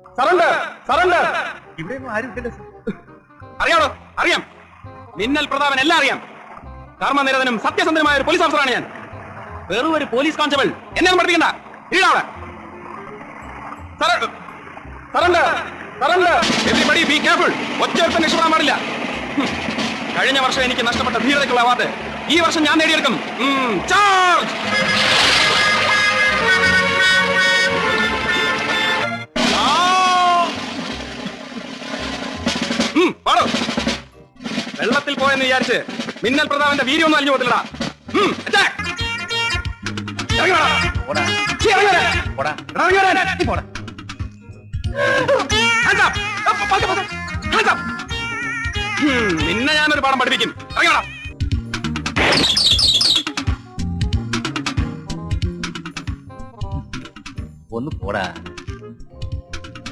Surrender surrender. ഇവിടെ ആരും ഇല്ലല്ലോ. അറിയാമോ? അറിയാം. മിന്നൽ പ്രതാപൻ എല്ലാം അറിയാം. കർമ്മനിരതനും സത്യസന്ധനുമായ ഒരു പോലീസ് ഓഫീസറാണ് ഞാൻ. വെറും ഒരു പോലീസ് കോൺസ്റ്റബിൾ എന്നെ ഒന്നും പഠിപ്പിക്കണ്ട. ഇടാവെ surrender surrender. Everybody be careful. ഒറ്റയൊരുത്തൻ രക്ഷപ്പെടാൻ പാടില്ല. കഴിഞ്ഞ വർഷം എനിക്ക് നഷ്ടപ്പെട്ട ധീരതയ്ക്കുള്ള അവാർഡ് ഈ വർഷം ഞാൻ നേടിയെടുക്കും. ചാർജ്. വെള്ളത്തിൽ പോയെന്ന് വിചാരിച്ച് മിന്നൽ പ്രതാപന്റെ വീര്യമൊന്നും അലിഞ്ഞു പോകത്തില്ലടാ. നിന്നെ ഞാനൊരു പാഠം പഠിപ്പിക്കും. ഇറങ്ങടാ. ഒന്ന് പോടാ.